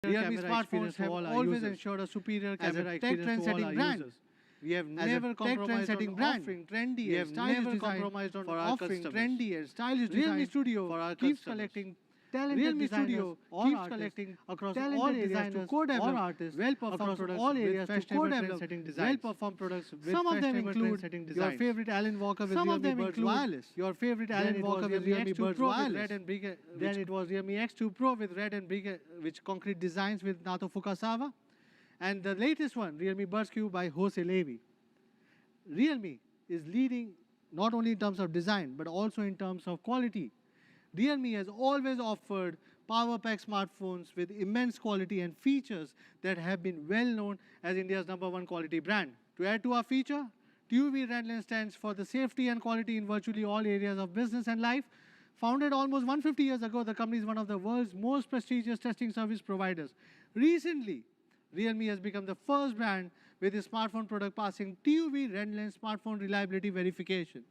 Realme smartphones have always ensured a superior camera experience for all our users. We have never compromised on offering trendy and stylish design for our customers. Realme Studio keeps collecting talented designers across all areas to co-develop artists well-performed products all areas to co-develop well-performed products with some of them include your favorite Alan Walker with Realme Buds Wireless, your favorite Alan Walker with Realme Buds Wireless, then it was Realme X2 Pro with red and big which concrete designs with Nato Fukasawa, and the latest one, Realme Buds Q by Jose Levi. Realme is leading not only in terms of design but also in terms of quality. Realme has always offered power pack smartphones with immense quality and features that have been well known as India's #1 quality brand. To add to our feature, TUV Red Lens stands for the safety and quality in virtually all areas of business and life. Founded almost 150 years ago, the company is one of the world's most prestigious testing service providers. Recently, Realme has become the first brand with its smartphone product passing TUV Red Lens smartphone reliability verification.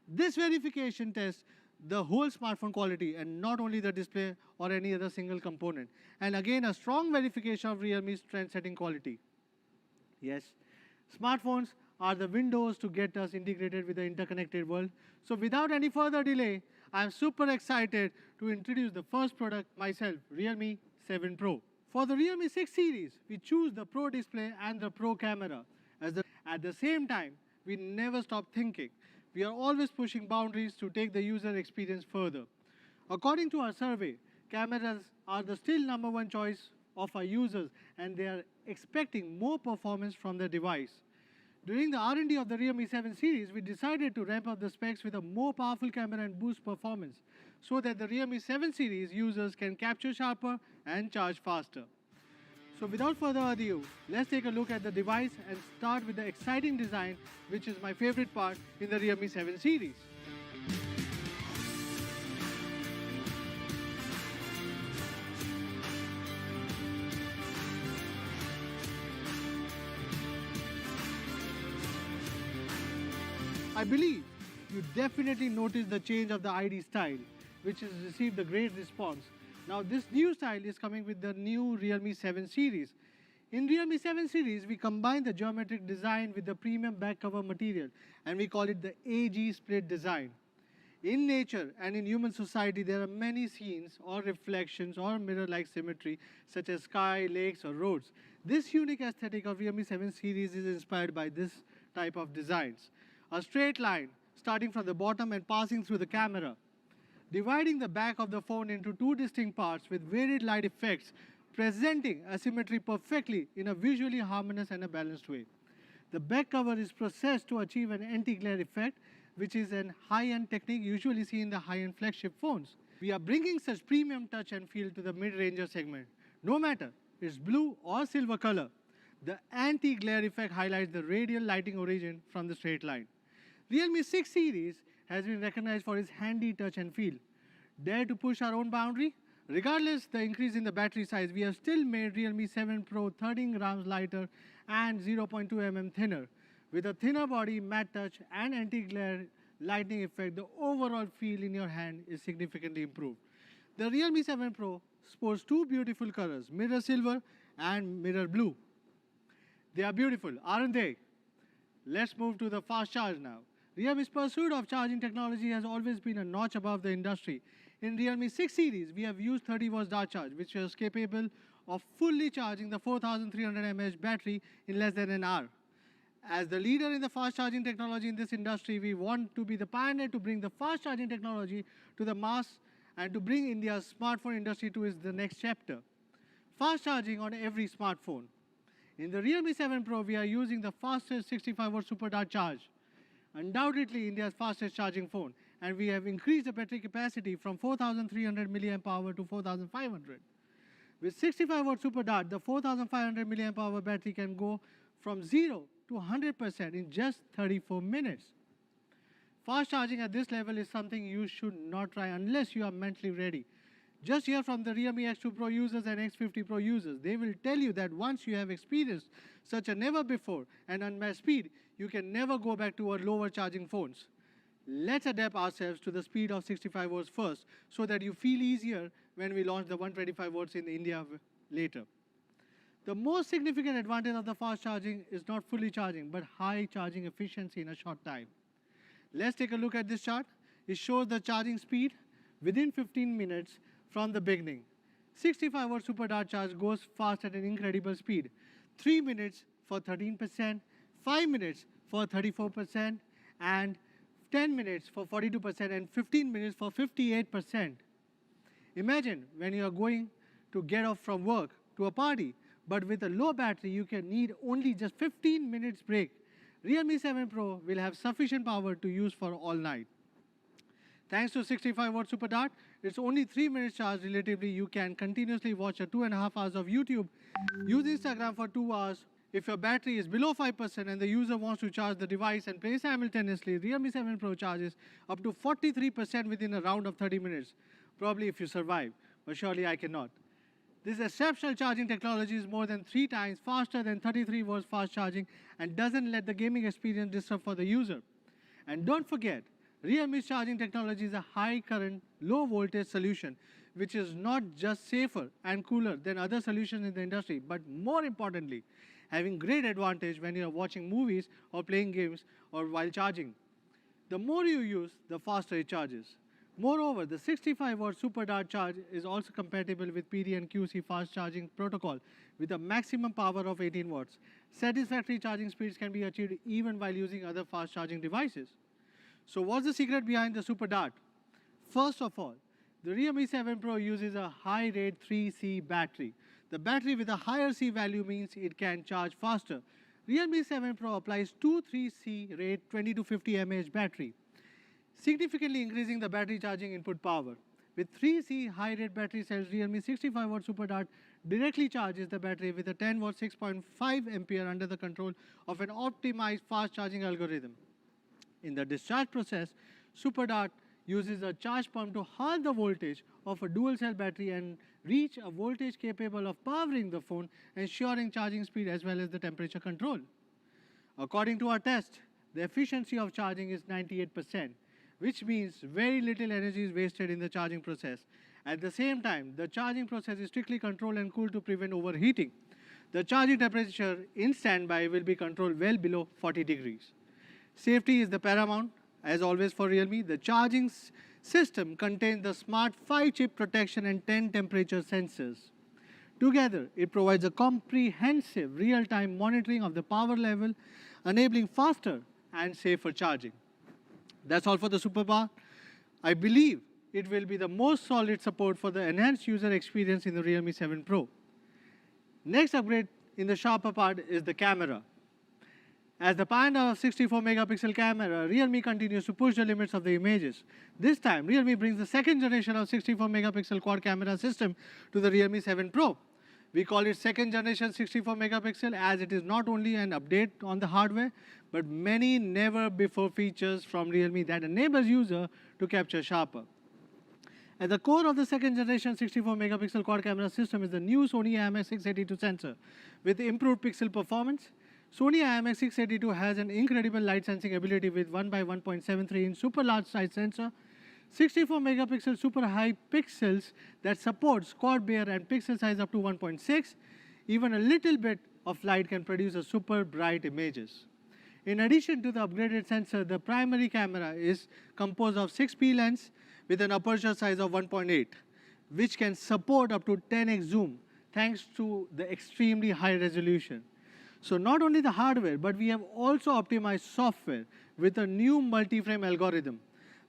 This verification tests the whole smartphone quality and not only the display or any other single component. And again, a strong verification of Realme's trend-setting quality. Yes, smartphones are the windows to get us integrated with the interconnected world. So without any further delay, I am super excited to introduce the first product myself, Realme 7 Pro. For the Realme 6 series, we choose the Pro display and the Pro camera. At the same time, we never stop thinking. We are always pushing boundaries to take the user experience further. According to our survey, cameras are the still #1 choice of our users and they are expecting more performance from the device. During the R&D of the Realme 7 series, we decided to ramp up the specs with a more powerful camera and boost performance so that the Realme 7 series users can capture sharper and charge faster. So without further ado, let's take a look at the device and start with the exciting design, which is my favorite part in the Realme 7 series. I believe you definitely noticed the change of the ID style, which has received a great response. Now this new style is coming with the new Realme 7 series. In Realme 7 series, we combine the geometric design with the premium back cover material and we call it the AG split design. In nature and in human society, there are many scenes or reflections or mirror-like symmetry such as sky, lakes or roads. This unique aesthetic of Realme 7 series is inspired by this type of designs. A straight line starting from the bottom and passing through the camera, dividing the back of the phone into two distinct parts with varied light effects, presenting asymmetry perfectly in a visually harmonious and a balanced way. The back cover is processed to achieve an anti-glare effect, which is a high-end technique usually seen in the high-end flagship phones. We are bringing such premium touch and feel to the mid-ranger segment. No matter it's blue or silver color, the anti-glare effect highlights the radial lighting origin from the straight line. Realme 6 series has been recognized for its handy touch and feel. Dare to push our own boundary? Regardless the increase in the battery size, we have still made Realme 7 Pro 13 grams lighter and 0.2 mm thinner. With a thinner body, matte touch and anti-glare lighting effect, the overall feel in your hand is significantly improved. The Realme 7 Pro sports two beautiful colors, mirror silver and mirror blue. They are beautiful, aren't they? Let's move to the fast charge now. Realme's pursuit of charging technology has always been a notch above the industry. In Realme 6 series, we have used 30 watts dart charge, which is capable of fully charging the 4300 mAh battery in less than an hour. As the leader in the fast charging technology in this industry, we want to be the pioneer to bring the fast charging technology to the mass and to bring India's smartphone industry to its next chapter. Fast charging on every smartphone. In the Realme 7 Pro, we are using the fastest 65 watt super dart charge. Undoubtedly India's fastest charging phone, and we have increased the battery capacity from 4300 mAh to 4500. With 65 watt super dart, the 4500 mAh battery can go from 0 to 100% in just 34 minutes. Fast charging at this level is something you should not try unless you are mentally ready. Just hear from the Realme X2 Pro users and X50 Pro users. They will tell you that once you have experienced such a never before and unmatched speed, you can never go back to our lower charging phones. Let's adapt ourselves to the speed of 65 watts first so that you feel easier when we launch the 125 watts in India later. The most significant advantage of the fast charging is not fully charging, but high charging efficiency in a short time. Let's take a look at this chart. It shows the charging speed within 15 minutes from the beginning. 65-watt super dart charge goes fast at an incredible speed. 3 minutes for 13%, 5 minutes for 34%, and 10 minutes for 42%, and 15 minutes for 58%. Imagine when you are going to get off from work to a party, but with a low battery, you can need only just 15 minutes break. Realme 7 Pro will have sufficient power to use for all night. Thanks to 65-watt super dart, it's only 3 minutes charge relatively. You can continuously watch a 2.5 hours of YouTube, use Instagram for 2 hours. If your battery is below 5% and the user wants to charge the device and play simultaneously, Realme 7 Pro charges up to 43% within a round of 30 minutes. Probably if you survive, but surely I cannot. This exceptional charging technology is more than 3 times faster than 33 volts fast charging and doesn't let the gaming experience disturb for the user. And don't forget, Realme's charging technology is a high current, low voltage solution, which is not just safer and cooler than other solutions in the industry, but more importantly, having great advantage when you are watching movies or playing games or while charging. The more you use, the faster it charges. Moreover, the 65-watt super dart charge is also compatible with PD and QC fast charging protocol with a maximum power of 18 watts. Satisfactory charging speeds can be achieved even while using other fast charging devices. So what's the secret behind the super dart? First of all, the Realme 7 Pro uses a high-rate 3C battery. The battery with a higher C value means it can charge faster. Realme 7 Pro applies 2 3C rate 20 to 50 mAh battery, significantly increasing the battery charging input power. With 3C high-rate battery cells, Realme 65-watt super dart directly charges the battery with a 10-watt 6.5 ampere under the control of an optimized fast charging algorithm. In the discharge process, super dart uses a charge pump to halve the voltage of a dual cell battery and reach a voltage capable of powering the phone, ensuring charging speed as well as the temperature control. According to our test, the efficiency of charging is 98%, which means very little energy is wasted in the charging process. At the same time, the charging process is strictly controlled and cooled to prevent overheating. The charging temperature in standby will be controlled well below 40 degrees. Safety is the paramount. As always for Realme, the charging system contains the smart 5-chip protection and 10 temperature sensors. Together, it provides a comprehensive real-time monitoring of the power level, enabling faster and safer charging. That's all for the Superbar. I believe it will be the most solid support for the enhanced user experience in the Realme 7 Pro. Next upgrade in the sharper part is the camera. As the pioneer of 64 megapixel camera, Realme continues to push the limits of the images. This time, Realme brings the second generation of 64 megapixel quad camera system to the Realme 7 Pro. We call it second generation 64 megapixel as it is not only an update on the hardware, but many never before features from Realme that enables user to capture sharper. At the core of the second generation 64 megapixel quad camera system is the new Sony IMX682 sensor. With improved pixel performance, Sony IMX682 has an incredible light sensing ability with 1 by 1.73 inch super large size sensor, 64 megapixel super high pixels that supports quad bare and pixel size up to 1.6. Even a little bit of light can produce a super bright images. In addition to the upgraded sensor, the primary camera is composed of 6P lens with an aperture size of 1.8, which can support up to 10x zoom thanks to the extremely high resolution. So not only the hardware, but we have also optimized software with a new multi-frame algorithm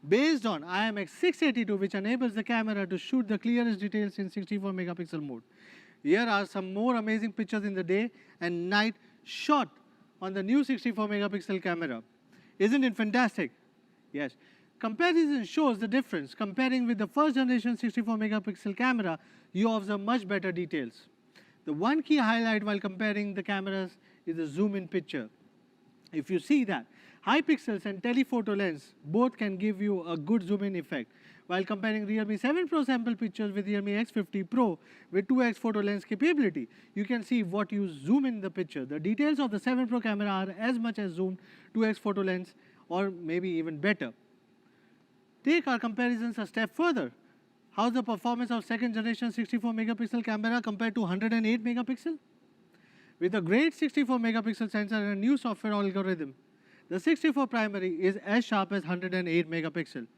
based on IMX682, which enables the camera to shoot the clearest details in 64 megapixel mode. Here are some more amazing pictures in the day and night shot on the new 64 megapixel camera. Isn't it fantastic? Yes. Comparison shows the difference. Comparing with the first generation 64 megapixel camera, you observe much better details. The one key highlight while comparing the cameras is the zoom in picture. If you see that, high pixels and telephoto lens both can give you a good zoom in effect. While comparing Realme 7 Pro sample pictures with Realme X50 Pro with 2x photo lens capability, you can see what you zoom in the picture. The details of the 7 Pro camera are as much as zoomed 2x photo lens or maybe even better. Take our comparisons a step further. How's the performance of second generation 64 megapixel camera compared to 108 megapixel? With a great 64 megapixel sensor and a new software algorithm, the 64 primary is as sharp as 108 megapixel.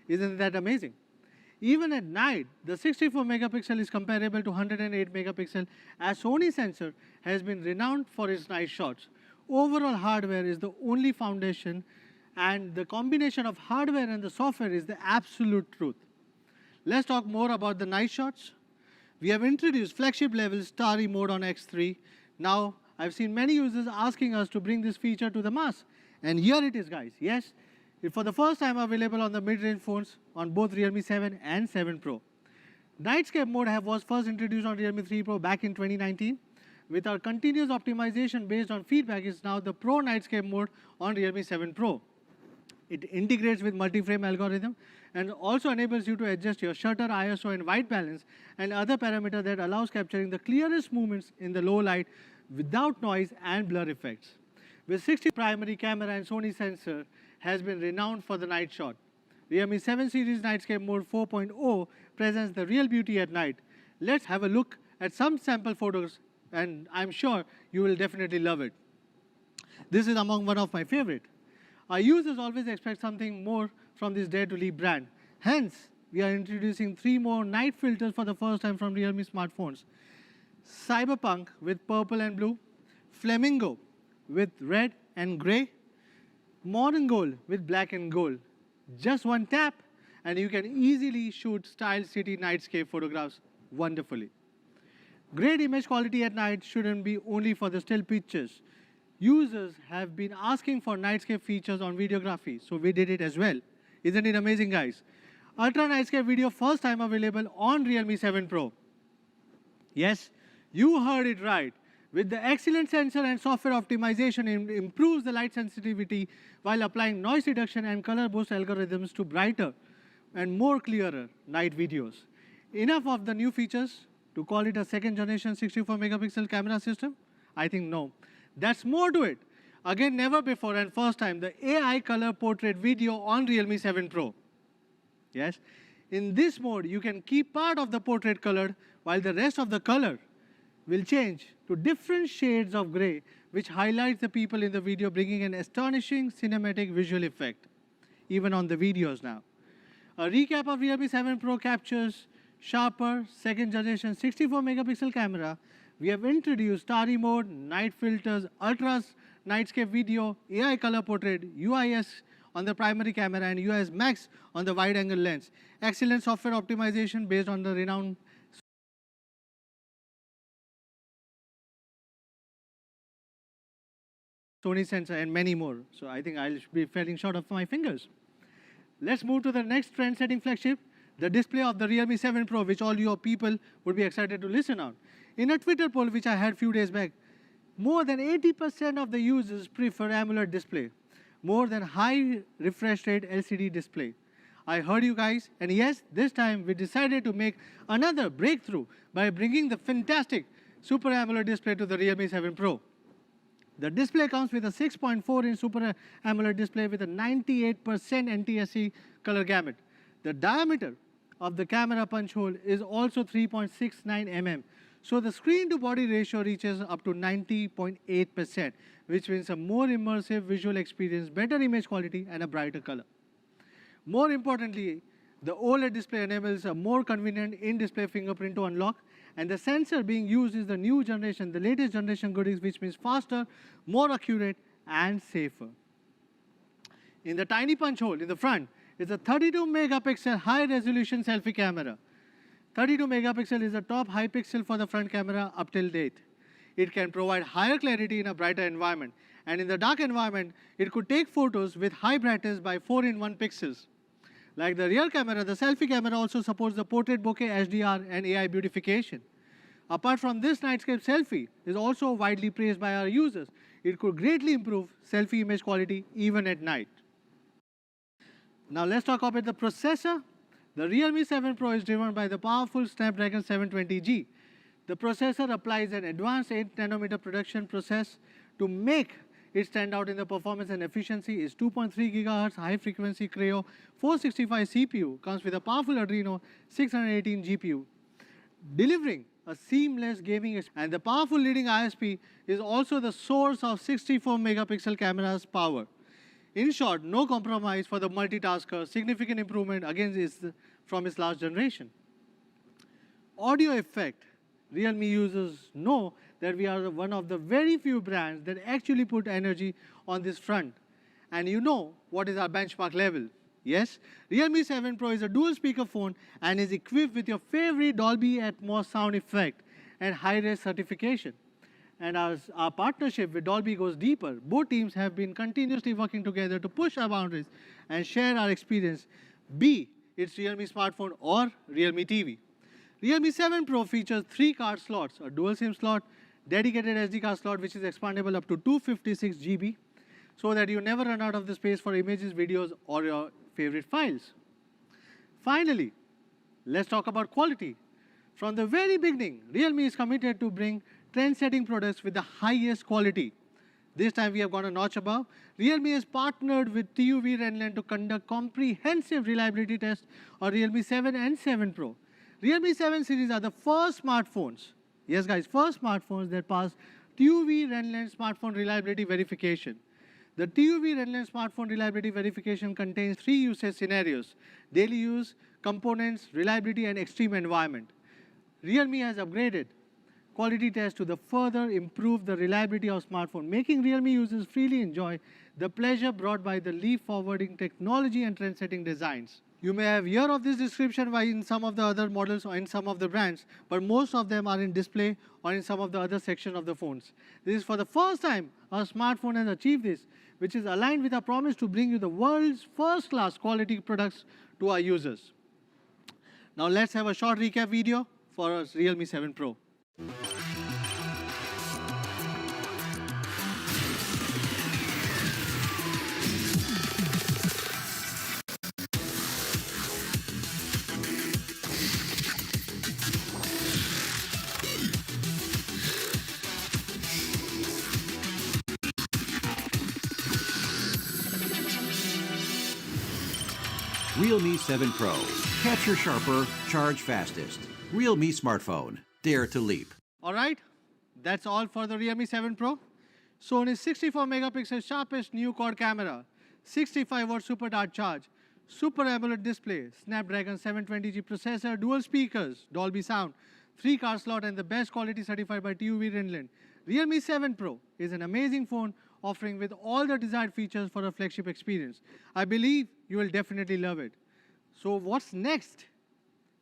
Isn't that amazing? Even at night, the 64 megapixel is comparable to 108 megapixel, as Sony sensor has been renowned for its night shots. Overall hardware is the only foundation, and the combination of hardware and the software is the absolute truth. Let's talk more about the night shots. We have introduced flagship level starry mode on X3. Now, I've seen many users asking us to bring this feature to the mass. And here it is, guys. Yes, it's for the first time available on the mid-range phones on both Realme 7 and 7 Pro. Nightscape mode was first introduced on Realme 3 Pro back in 2019. With our continuous optimization based on feedback, is now the Pro Nightscape mode on Realme 7 Pro. It integrates with multi-frame algorithm and also enables you to adjust your shutter, ISO, and white balance and other parameters that allows capturing the clearest movements in the low light without noise and blur effects. With 60 primary camera and Sony sensor has been renowned for the night shot. Realme 7 series Nightscape Mode 4.0 presents the real beauty at night. Let's have a look at some sample photos, and I'm sure you will definitely love it. This is among one of my favorite. Our users always expect something more from this Dare to Leap brand. Hence, we are introducing 3 more night filters for the first time from Realme smartphones. Cyberpunk with purple and blue, Flamingo with red and gray, Modern Gold with black and gold. Just one tap and you can easily shoot style city nightscape photographs wonderfully. Great image quality at night shouldn't be only for the still pictures. Users have been asking for nightscape features on videography, so we did it as well. Isn't it amazing, guys? Ultra Nightscape video first time available on Realme 7 Pro. Yes, you heard it right. With the excellent sensor and software optimization, it improves the light sensitivity while applying noise reduction and color boost algorithms to brighter and more clearer night videos. Enough of the new features to call it a second generation 64 megapixel camera system? I think no. That's more to it. Again, never before and first time, the AI color portrait video on Realme 7 Pro. Yes, in this mode, you can keep part of the portrait colored while the rest of the color will change to different shades of gray, which highlights the people in the video, bringing an astonishing cinematic visual effect, even on the videos now. A recap of Realme 7 Pro captures sharper second generation 64 megapixel camera. We have introduced starry mode, night filters, ultra nightscape video, AI color portrait, UIS on the primary camera and UIS Max on the wide angle lens. Excellent software optimization based on the renowned Sony sensor and many more. So I think I'll be falling short of my fingers. Let's move to the next trend-setting flagship, the display of the Realme 7 Pro, which all your people would be excited to listen on. In a Twitter poll which I had few days back, more than 80% of the users prefer AMOLED display, more than high refresh rate LCD display. I heard you guys, and yes, this time we decided to make another breakthrough by bringing the fantastic Super AMOLED display to the Realme 7 Pro. The display comes with a 6.4-inch Super AMOLED display with a 98% NTSC color gamut. The diameter of the camera punch hole is also 3.69 mm. So the screen-to-body ratio reaches up to 90.8%, which means a more immersive visual experience, better image quality, and a brighter color. More importantly, the OLED display enables a more convenient in-display fingerprint to unlock, and the sensor being used is the new generation, the latest generation goodies, which means faster, more accurate, and safer. In the tiny punch hole in the front is a 32 megapixel high-resolution selfie camera. 32 megapixel is the top high pixel for the front camera up till date. It can provide higher clarity in a brighter environment, and in the dark environment, it could take photos with high brightness by 4-in-1 pixels. Like the rear camera, the selfie camera also supports the portrait bokeh, HDR, and AI beautification. Apart from this, Nightscape selfie is also widely praised by our users. It could greatly improve selfie image quality even at night. Now let's talk about the processor. The Realme 7 Pro is driven by the powerful Snapdragon 720G. The processor applies an advanced 8-nanometer production process to make it stand out in the performance and efficiency is 2.3 GHz high-frequency Creo 465 CPU, comes with a powerful Adreno 618 GPU, delivering a seamless gaming experience. And the powerful leading ISP is also the source of 64 megapixel camera's power. In short, no compromise for the multitasker, significant improvement from its last generation. Audio effect. Realme users know that we are one of the very few brands that actually put energy on this front. And you know what is our benchmark level. Yes, Realme 7 Pro is a dual speaker phone and is equipped with your favorite Dolby Atmos sound effect and high-res certification. And as our partnership with Dolby goes deeper, both teams have been continuously working together to push our boundaries and share our experience, be it Realme smartphone or Realme TV. Realme 7 Pro features 3 card slots, a dual SIM slot, dedicated SD card slot which is expandable up to 256 GB, so that you never run out of the space for images, videos or your favorite files. Finally, let's talk about quality. From the very beginning, Realme is committed to bring trend-setting products with the highest quality. This time we have gone a notch above. Realme has partnered with TUV Renland to conduct comprehensive reliability tests on Realme 7 and 7 Pro. Realme 7 series are the first smartphones, yes guys, first smartphones that pass TUV Renland smartphone reliability verification. The TUV Renland smartphone reliability verification contains 3 usage scenarios: daily use, components, reliability and extreme environment. Realme has upgraded quality tests to further improve the reliability of smartphone, making Realme users freely enjoy the pleasure brought by the leap-forwarding technology and trend-setting designs. You may have heard of this description in some of the other models or in some of the brands, but most of them are in display or in some of the other sections of the phones. This is for the first time our smartphone has achieved this, which is aligned with our promise to bring you the world's first-class quality products to our users. Now let's have a short recap video for our Realme 7 Pro. Realme 7 Pro. Capture sharper, charge fastest. Realme smartphone. Dare to leap. Alright, that's all for the Realme 7 Pro. Sony's 64 megapixel sharpest new quad camera, 65 watt super dart charge, Super AMOLED display, Snapdragon 720G processor, dual speakers, Dolby sound, 3 card slot and the best quality certified by TUV Renland. Realme 7 Pro is an amazing phone offering with all the desired features for a flagship experience. I believe you will definitely love it. So what's next?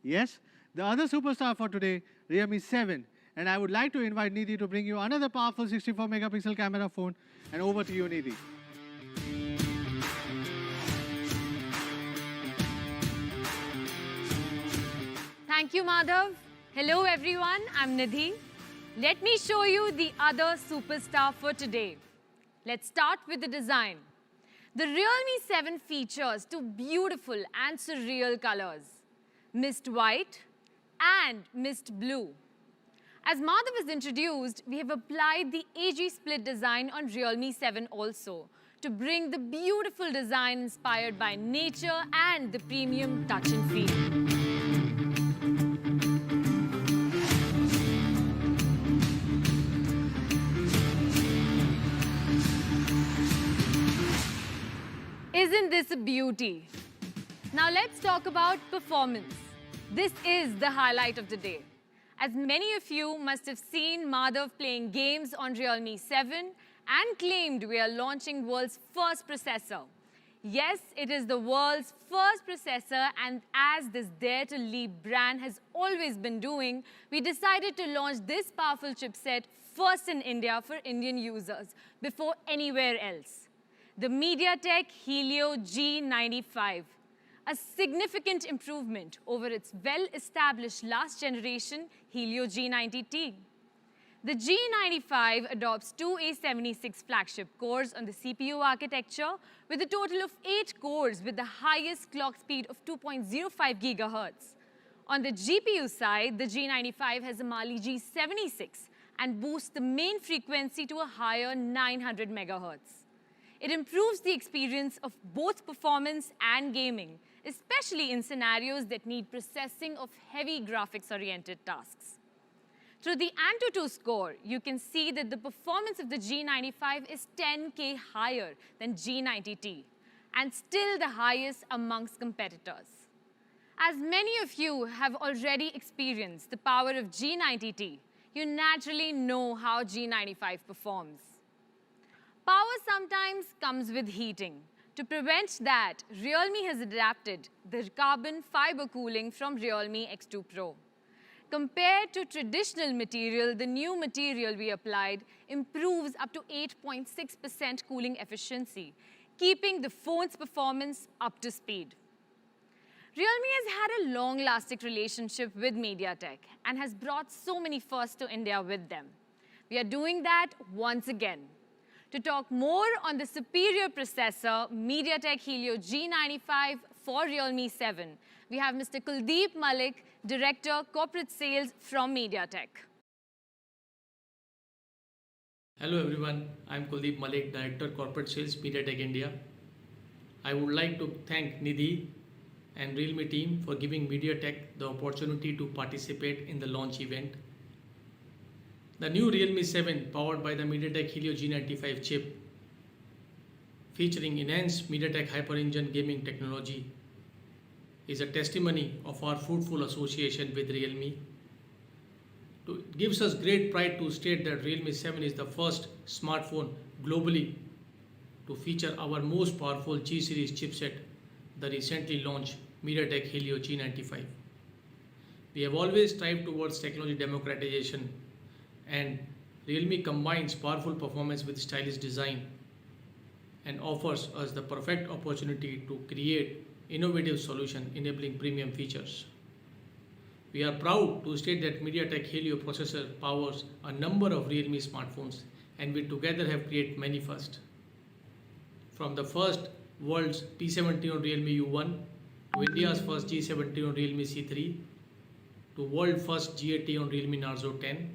Yes, the other superstar for today, Realme 7. And I would like to invite Nidhi to bring you another powerful 64 megapixel camera phone. And over to you, Nidhi. Thank you, Madhav. Hello, everyone. I'm Nidhi. Let me show you the other superstar for today. Let's start with the design. The Realme 7 features 2 beautiful and surreal colors, mist white and mist blue. As Madhav has introduced, we have applied the AG split design on Realme 7 also to bring the beautiful design inspired by nature and the premium touch and feel. Isn't this a beauty? Now let's talk about performance. This is the highlight of the day. As many of you must have seen Madhav playing games on Realme 7 and claimed we are launching world's first processor. Yes, it is the world's first processor, and as this Dare to Leap brand has always been doing, we decided to launch this powerful chipset first in India for Indian users before anywhere else. The MediaTek Helio G95, a significant improvement over its well-established last generation Helio G90T. The G95 adopts 2 A76 flagship cores on the CPU architecture with a total of 8 cores with the highest clock speed of 2.05 GHz. On the GPU side, the G95 has a Mali G76 and boosts the main frequency to a higher 900 megahertz. It improves the experience of both performance and gaming, especially in scenarios that need processing of heavy graphics-oriented tasks. Through the AnTuTu score, you can see that the performance of the G95 is 10K higher than G90T, and still the highest amongst competitors. As many of you have already experienced the power of G90T, you naturally know how G95 performs. Power sometimes comes with heating. To prevent that, Realme has adapted the carbon fiber cooling from Realme X2 Pro. Compared to traditional material, the new material we applied improves up to 8.6% cooling efficiency, keeping the phone's performance up to speed. Realme has had a long-lasting relationship with MediaTek and has brought so many firsts to India with them. We are doing that once again. To talk more on the superior processor, MediaTek Helio G95 for Realme 7, we have Mr. Kuldeep Malik, Director, Corporate Sales from MediaTek. Hello everyone, I'm Kuldeep Malik, Director, Corporate Sales, MediaTek India. I would like to thank Nidhi and Realme team for giving MediaTek the opportunity to participate in the launch event. The new Realme 7 powered by the MediaTek Helio G95 chip featuring enhanced MediaTek Hyper-Engine gaming technology is a testimony of our fruitful association with Realme. It gives us great pride to state that Realme 7 is the first smartphone globally to feature our most powerful G-series chipset, the recently launched MediaTek Helio G95. We have always strived towards technology democratization, and Realme combines powerful performance with stylish design and offers us the perfect opportunity to create innovative solution enabling premium features. We are proud to state that MediaTek Helio processor powers a number of Realme smartphones, and we together have created many firsts. From the first world's P70 on Realme U1 to India's first G70 on Realme C3 to world first G80 on Realme Narzo 10,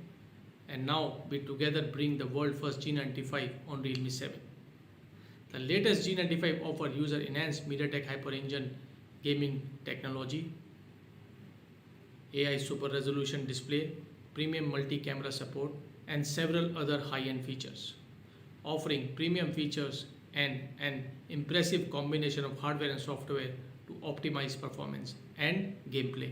and now we together bring the world first G95 on Realme 7. The latest G95 offers user enhanced MediaTek Hyper-Engine gaming technology, AI super resolution display, premium multi-camera support, and several other high-end features, offering premium features and an impressive combination of hardware and software to optimize performance and gameplay.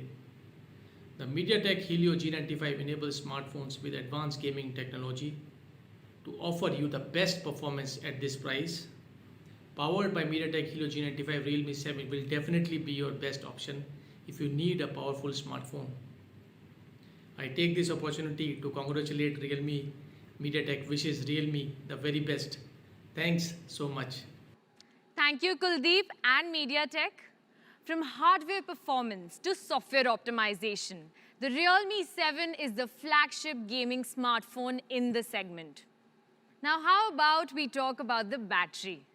The MediaTek Helio G95 enables smartphones with advanced gaming technology to offer you the best performance at this price. Powered by MediaTek Helio G95, Realme 7 will definitely be your best option if you need a powerful smartphone. I take this opportunity to congratulate Realme. MediaTek wishes Realme the very best. Thanks so much. Thank you, Kuldeep and MediaTek. From hardware performance to software optimization, the Realme 7 is the flagship gaming smartphone in the segment. Now, how about we talk about the battery?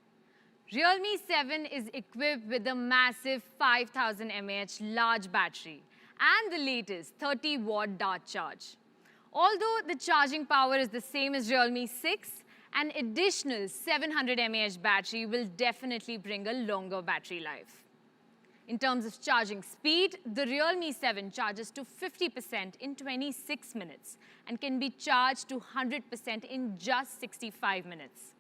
Realme 7 is equipped with a massive 5000 mAh large battery and the latest 30-watt dart charge. Although the charging power is the same as Realme 6, an additional 700 mAh battery will definitely bring a longer battery life. In terms of charging speed, the Realme 7 charges to 50% in 26 minutes and can be charged to 100% in just 65 minutes.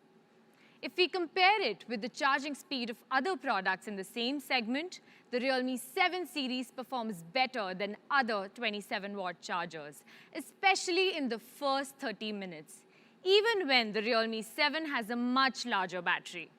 If we compare it with the charging speed of other products in the same segment, the Realme 7 series performs better than other 27-watt chargers, especially in the first 30 minutes, even when the Realme 7 has a much larger battery.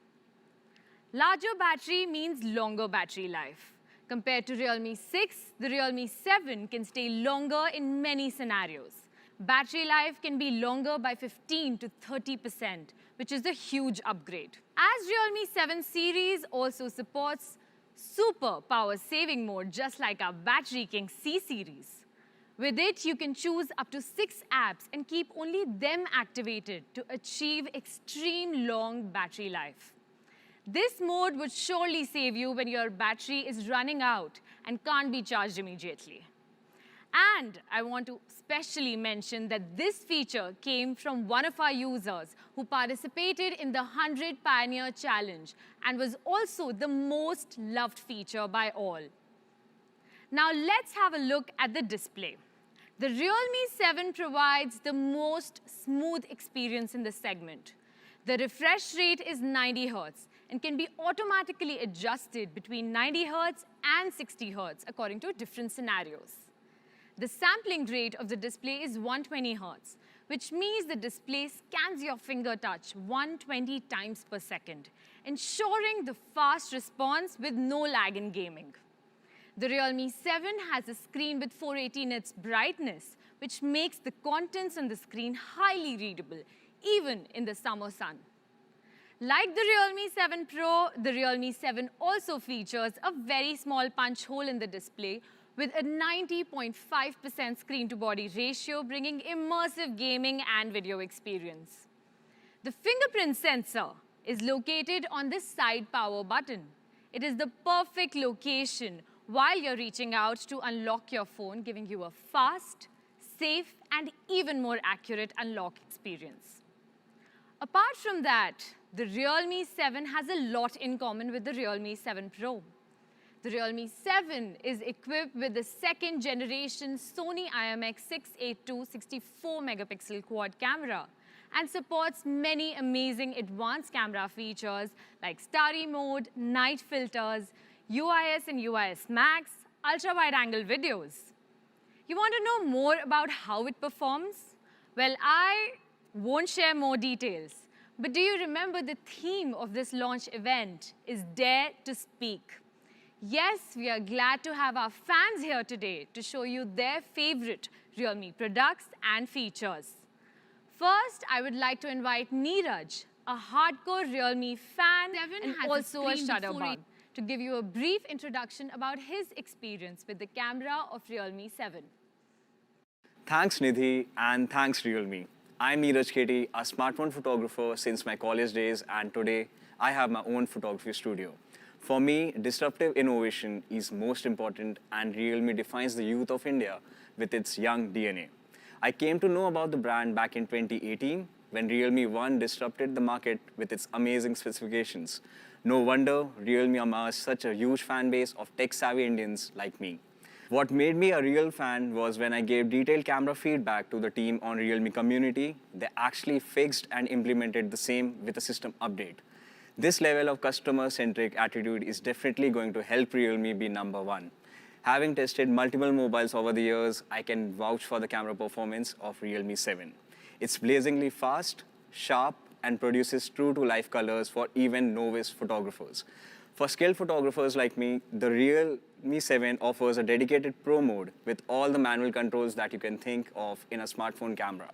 Larger battery means longer battery life. Compared to Realme 6, the Realme 7 can stay longer in many scenarios. Battery life can be longer by 15 to 30%, which is a huge upgrade. As Realme 7 series also supports super power saving mode, just like our Battery King C series. With it, you can choose up to 6 apps and keep only them activated to achieve extreme long battery life. This mode would surely save you when your battery is running out and can't be charged immediately. And I want to specially mention that this feature came from one of our users who participated in the 100 Pioneer Challenge and was also the most loved feature by all. Now let's have a look at the display. The Realme 7 provides the most smooth experience in the segment. The refresh rate is 90 Hz and can be automatically adjusted between 90 Hz and 60 Hz according to different scenarios. The sampling rate of the display is 120 Hz, which means the display scans your finger touch 120 times per second, ensuring the fast response with no lag in gaming. The Realme 7 has a screen with 480 nits brightness, which makes the contents on the screen highly readable, even in the summer sun. Like the Realme 7 Pro, the Realme 7 also features a very small punch hole in the display with a 90.5% screen-to-body ratio, bringing immersive gaming and video experience. The fingerprint sensor is located on the side power button. It is the perfect location while you're reaching out to unlock your phone, giving you a fast, safe, and even more accurate unlock experience. Apart from that, the Realme 7 has a lot in common with the Realme 7 Pro. The Realme 7 is equipped with the second generation Sony IMX682 64-megapixel quad camera and supports many amazing advanced camera features like starry mode, night filters, UIS and UIS Max, ultra-wide-angle videos. You want to know more about how it performs? Well, I won't share more details. But do you remember the theme of this launch event is Dare to Speak? Yes, we are glad to have our fans here today to show you their favorite Realme products and features. First, I would like to invite Neeraj, a hardcore Realme fan and also a shutterbug, to give you a brief introduction about his experience with the camera of Realme 7. Thanks Nidhi and thanks Realme. I'm Neeraj Keti, a smartphone photographer since my college days, and today I have my own photography studio. For me, disruptive innovation is most important, and Realme defines the youth of India with its young DNA. I came to know about the brand back in 2018 when Realme 1 disrupted the market with its amazing specifications. No wonder Realme amassed such a huge fan base of tech-savvy Indians like me. What made me a real fan was when I gave detailed camera feedback to the team on Realme community. They actually fixed and implemented the same with a system update. This level of customer-centric attitude is definitely going to help Realme be number one. Having tested multiple mobiles over the years, I can vouch for the camera performance of Realme 7. It's blazingly fast, sharp, and produces true-to-life colors for even novice photographers. For skilled photographers like me, the Realme 7 offers a dedicated Pro mode with all the manual controls that you can think of in a smartphone camera.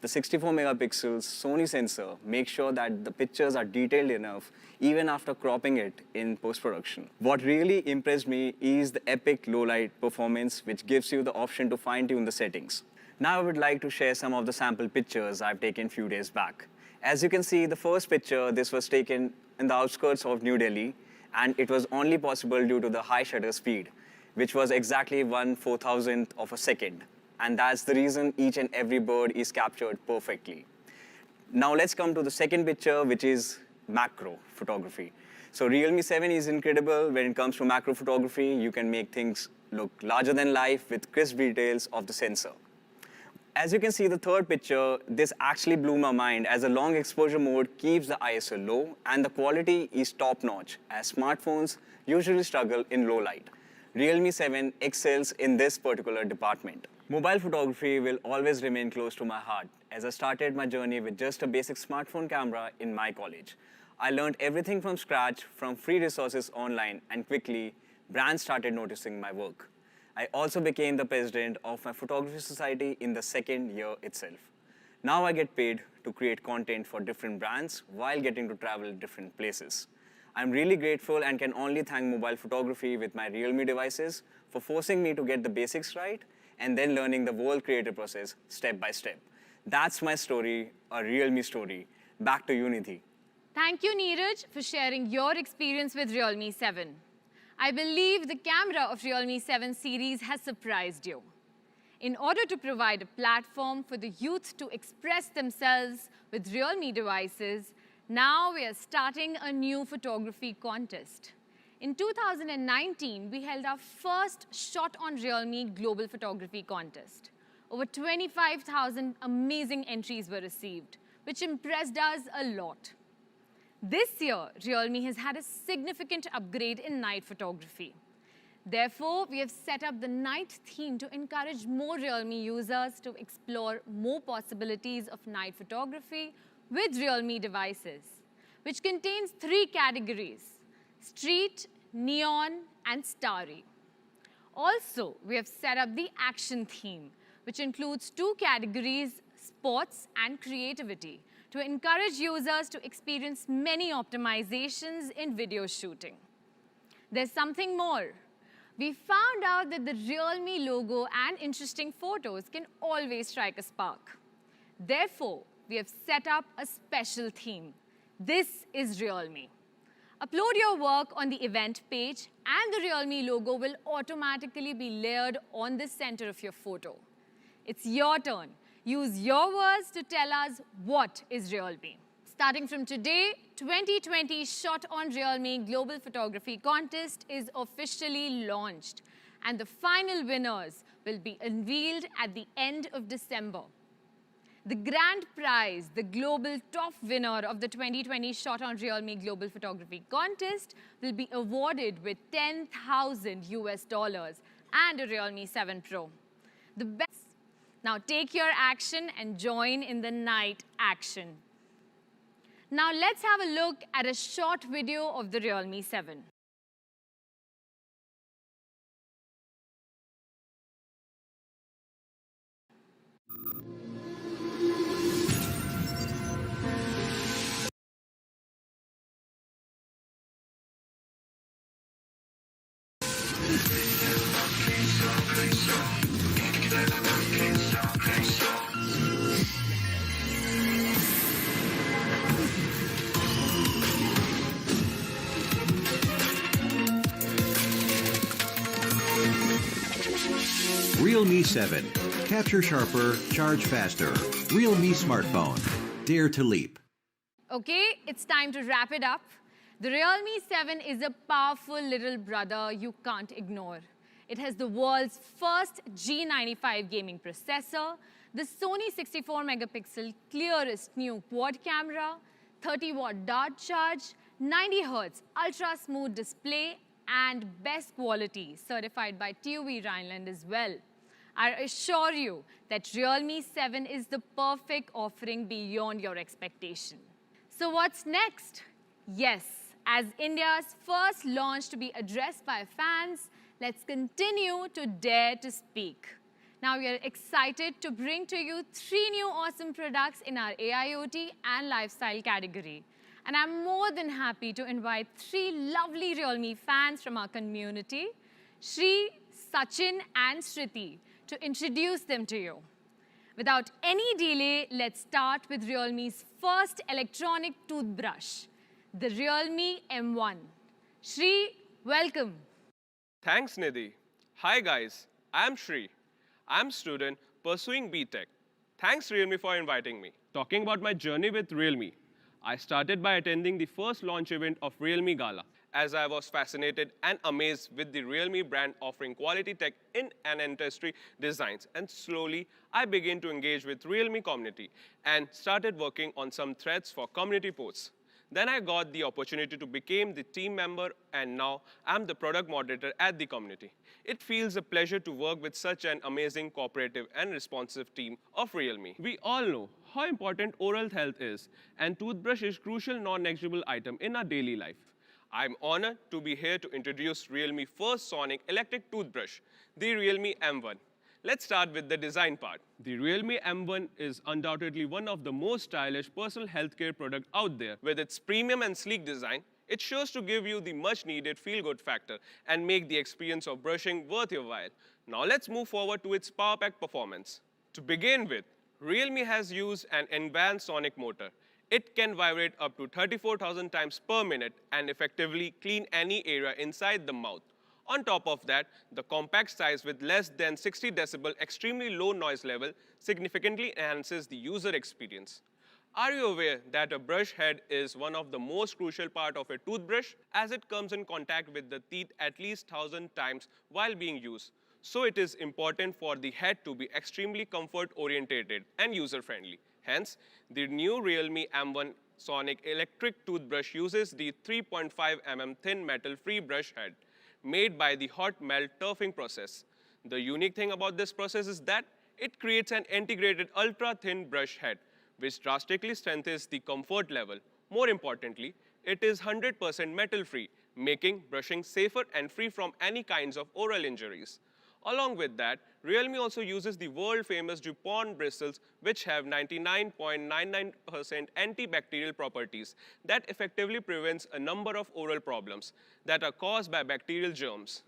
The 64-megapixel Sony sensor makes sure that the pictures are detailed enough even after cropping it in post-production. What really impressed me is the epic low-light performance, which gives you the option to fine-tune the settings. Now I would like to share some of the sample pictures I've taken a few days back. As you can see, the first picture, this was taken in the outskirts of New Delhi, and it was only possible due to the high shutter speed, which was exactly 1/4000th of a second. And that's the reason each and every bird is captured perfectly. Now let's come to the second picture, which is macro photography. So Realme 7 is incredible when it comes to macro photography. You can make things look larger than life with crisp details of the sensor. As you can see the third picture, this actually blew my mind as the long exposure mode keeps the ISO low and the quality is top notch as smartphones usually struggle in low light. Realme 7 excels in this particular department. Mobile photography will always remain close to my heart as I started my journey with just a basic smartphone camera in my college. I learned everything from scratch from free resources online, and quickly brands started noticing my work. I also became the president of my photography society in the second year itself. Now I get paid to create content for different brands while getting to travel different places. I'm really grateful and can only thank mobile photography with my Realme devices for forcing me to get the basics right and then learning the whole creative process step by step. That's my story, a Realme story. Back to you, Nidhi. Thank you, Neeraj, for sharing your experience with Realme 7. I believe the camera of Realme 7 series has surprised you. In order to provide a platform for the youth to express themselves with realme devices, now we are starting a new photography contest. In 2019, we held our first Shot on Realme Global Photography Contest. Over 25,000 amazing entries were received, which impressed us a lot. This year, Realme has had a significant upgrade in night photography. Therefore, we have set up the night theme to encourage more Realme users to explore more possibilities of night photography with Realme devices, which contains 3 categories: street, neon, and starry. Also, we have set up the action theme, which includes 2 categories, sports and creativity, to encourage users to experience many optimizations in video shooting. There's something more. We found out that the Realme logo and interesting photos can always strike a spark. Therefore, we have set up a special theme. This is Realme. Upload your work on the event page and the Realme logo will automatically be layered on the center of your photo. It's your turn. Use your words to tell us what is Realme. Starting from today, 2020 Shot on Realme Global Photography Contest is officially launched, and the final winners will be unveiled at the end of December. The grand prize, the global top winner of the 2020 Shot on Realme Global Photography Contest, will be awarded with $10,000 and a Realme 7 Pro. The best. Now take your action and join in the night action. Now let's have a look at a short video of the Realme 7. Realme 7. Capture sharper, charge faster. Realme smartphone. Dare to leap. Okay, it's time to wrap it up. The Realme 7 is a powerful little brother you can't ignore. It has the world's first G95 gaming processor, the Sony 64-megapixel clearest new quad camera, 30-watt dart charge, 90 Hz ultra-smooth display, and best quality certified by TÜV Rheinland as well. I assure you that Realme 7 is the perfect offering beyond your expectation. So what's next? Yes, as India's first launch to be addressed by fans, let's continue to dare to speak. Now we are excited to bring to you 3 new awesome products in our AIoT and lifestyle category. And I'm more than happy to invite 3 lovely Realme fans from our community, Shri, Sachin and Shriti, to introduce them to you. Without any delay, let's start with Realme's first electronic toothbrush, the Realme M1. Shri, welcome. Thanks, Nidhi. Hi guys, I'm Shri. I'm a student pursuing BTech. Thanks Realme for inviting me. Talking about my journey with Realme, I started by attending the first launch event of Realme Gala, as I was fascinated and amazed with the Realme brand offering quality tech in an industry designs. And slowly, I began to engage with Realme community and started working on some threads for community posts. Then I got the opportunity to become the team member, and now I'm the product moderator at the community. It feels a pleasure to work with such an amazing, cooperative and responsive team of Realme. We all know how important oral health is, and toothbrush is a crucial non-negligible item in our daily life. I'm honored to be here to introduce Realme's first sonic electric toothbrush, the Realme M1. Let's start with the design part. The Realme M1 is undoubtedly one of the most stylish personal healthcare products out there. With its premium and sleek design, it shows to give you the much needed feel-good factor and make the experience of brushing worth your while. Now let's move forward to its power-packed performance. To begin with, Realme has used an advanced sonic motor. It can vibrate up to 34,000 times per minute and effectively clean any area inside the mouth. On top of that, the compact size with less than 60 decibel extremely low noise level significantly enhances the user experience. Are you aware that a brush head is one of the most crucial part of a toothbrush as it comes in contact with the teeth at least 1,000 times while being used? So it is important for the head to be extremely comfort oriented and user friendly. Hence, the new Realme M1 Sonic electric toothbrush uses the 3.5 mm thin metal free brush head made by the hot melt turfing process. The unique thing about this process is that it creates an integrated ultra-thin brush head, which drastically strengthens the comfort level. More importantly, it is 100% metal-free, making brushing safer and free from any kinds of oral injuries. Along with that, Realme also uses the world-famous DuPont bristles, which have 99.99% antibacterial properties that effectively prevents a number of oral problems that are caused by bacterial germs.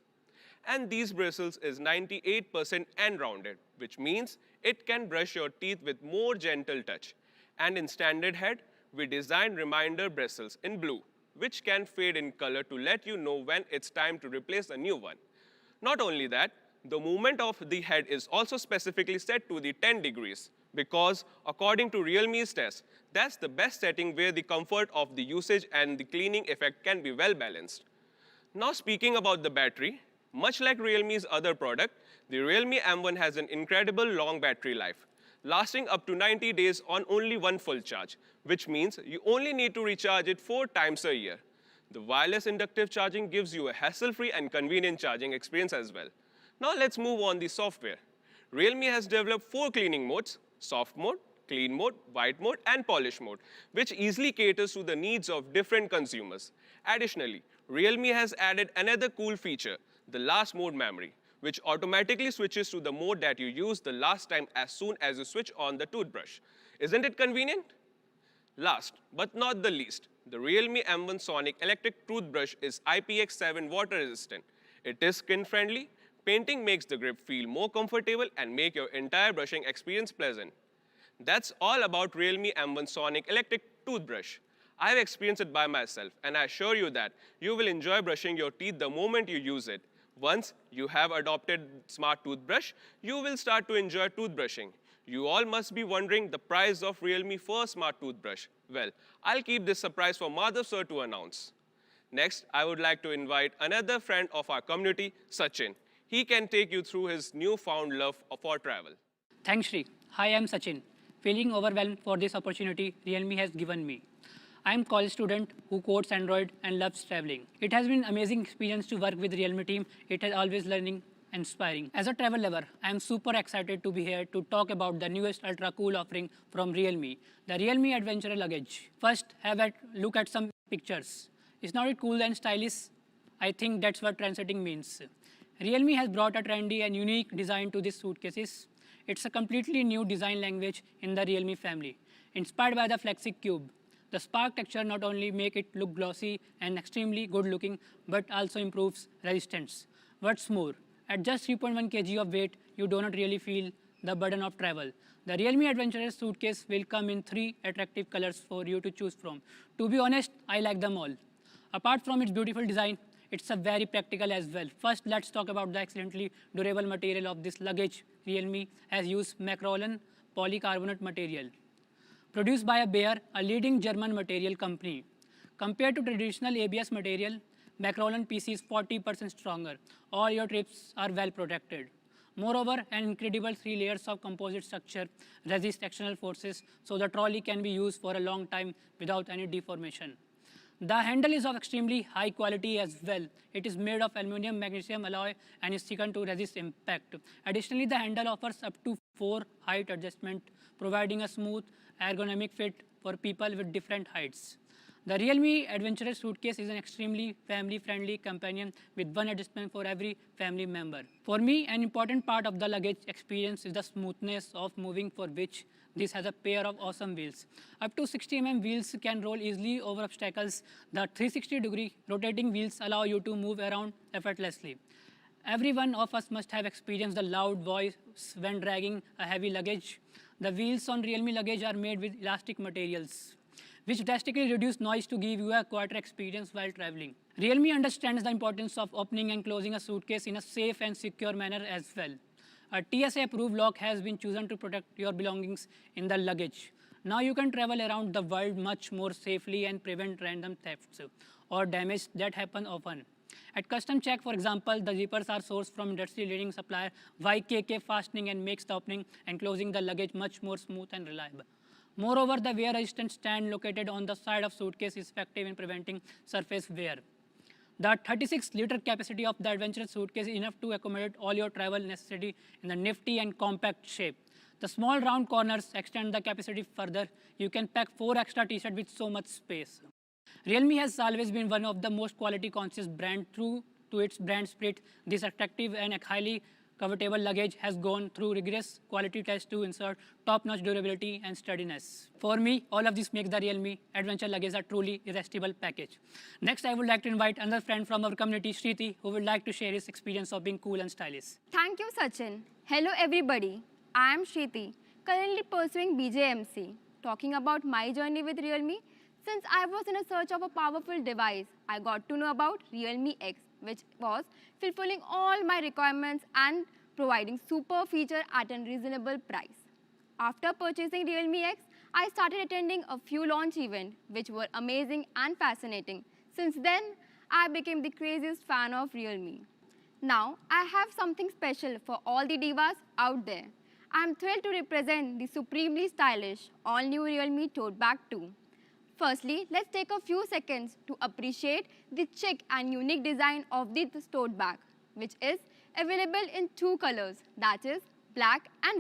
And these bristles is 98% end-rounded, which means it can brush your teeth with more gentle touch. And in standard head, we designed reminder bristles in blue, which can fade in color to let you know when it's time to replace a new one. Not only that, the movement of the head is also specifically set to the 10 degrees because according to Realme's test, that's the best setting where the comfort of the usage and the cleaning effect can be well balanced. Now speaking about the battery, much like Realme's other product, the Realme M1 has an incredible long battery life, lasting up to 90 days on only one full charge, which means you only need to recharge it 4 times a year. The wireless inductive charging gives you a hassle-free and convenient charging experience as well. Now let's move on the software. Realme has developed 4 cleaning modes: soft mode, clean mode, white mode, and polish mode, which easily caters to the needs of different consumers. Additionally, Realme has added another cool feature, the last mode memory, which automatically switches to the mode that you used the last time as soon as you switch on the toothbrush. Isn't it convenient? Last but not the least, the Realme M1 Sonic electric toothbrush is IPX7 water resistant. It is skin friendly. Painting makes the grip feel more comfortable and make your entire brushing experience pleasant. That's all about Realme M1 Sonic electric toothbrush. I've experienced it by myself, and I assure you that you will enjoy brushing your teeth the moment you use it. Once you have adopted smart toothbrush, you will start to enjoy toothbrushing. You all must be wondering the price of Realme first smart toothbrush. Well, I'll keep this surprise for Madhav sir to announce. Next, I would like to invite another friend of our community, Sachin. He can take you through his newfound love for travel. Thanks, Shri. Hi, I'm Sachin. Feeling overwhelmed for this opportunity Realme has given me. I'm a college student who codes Android and loves traveling. It has been an amazing experience to work with Realme team. It is always learning and inspiring. As a travel lover, I'm super excited to be here to talk about the newest ultra cool offering from Realme, the Realme Adventure Luggage. First, have a look at some pictures. Is not it cool and stylish? I think that's what trendsetting means. Realme has brought a trendy and unique design to these suitcases. It's a completely new design language in the Realme family. Inspired by the Flexi Cube, the Spark texture not only make it look glossy and extremely good looking, but also improves resistance. What's more, at just 3.1 kg of weight, you do not really feel the burden of travel. The Realme Adventurous suitcase will come in 3 attractive colors for you to choose from. To be honest, I like them all. Apart from its beautiful design, it's a very practical as well. First, let's talk about the excellently durable material of this luggage. Realme has used Macrolon polycarbonate material, produced by Bayer, a leading German material company. Compared to traditional ABS material, Macrolon PC is 40% stronger. All your trips are well protected. Moreover, an incredible 3 layers of composite structure resist external forces, so the trolley can be used for a long time without any deformation. The handle is of extremely high quality as well. It is made of aluminum magnesium alloy and is thickened to resist impact. Additionally, the handle offers up to 4 height adjustment, providing a smooth ergonomic fit for people with different heights. The Realme Adventurous Suitcase is an extremely family-friendly companion with one adjustment for every family member. For me, an important part of the luggage experience is the smoothness of moving, for which this has a pair of awesome wheels. Up to 60 mm wheels can roll easily over obstacles. The 360-degree rotating wheels allow you to move around effortlessly. Every one of us must have experienced the loud voice when dragging a heavy luggage. The wheels on Realme luggage are made with elastic materials, which drastically reduce noise to give you a quieter experience while traveling. Realme understands the importance of opening and closing a suitcase in a safe and secure manner as well. A TSA-approved lock has been chosen to protect your belongings in the luggage. Now you can travel around the world much more safely and prevent random thefts or damage that happen often. At custom check, for example, the zippers are sourced from industry-leading supplier YKK Fastening and makes the opening and closing the luggage much more smooth and reliable. Moreover, the wear-resistant stand located on the side of suitcase is effective in preventing surface wear. The 36-liter capacity of the adventurous suitcase is enough to accommodate all your travel necessity in a nifty and compact shape. The small round corners extend the capacity further. You can pack 4 extra t-shirts with so much space. Realme has always been one of the most quality-conscious brands. True to its brand spirit, this attractive and highly comfortable luggage has gone through rigorous quality tests to ensure top-notch durability and sturdiness. For me, all of this makes the Realme Adventure luggage a truly irresistible package. Next, I would like to invite another friend from our community, Shriti, who would like to share his experience of being cool and stylish. Thank you, Sachin. Hello, everybody. I am Shriti, currently pursuing BJMC. Talking about my journey with Realme, since I was in a search of a powerful device, I got to know about Realme X, which was fulfilling all my requirements and providing super feature at a reasonable price. After purchasing Realme X, I started attending a few launch events, which were amazing and fascinating. Since then, I became the craziest fan of Realme. Now, I have something special for all the divas out there. I am thrilled to represent the supremely stylish all-new Realme Tote Bag 2. Firstly, let's take a few seconds to appreciate the chic and unique design of this tote bag, which is available in 2 colors, that is black and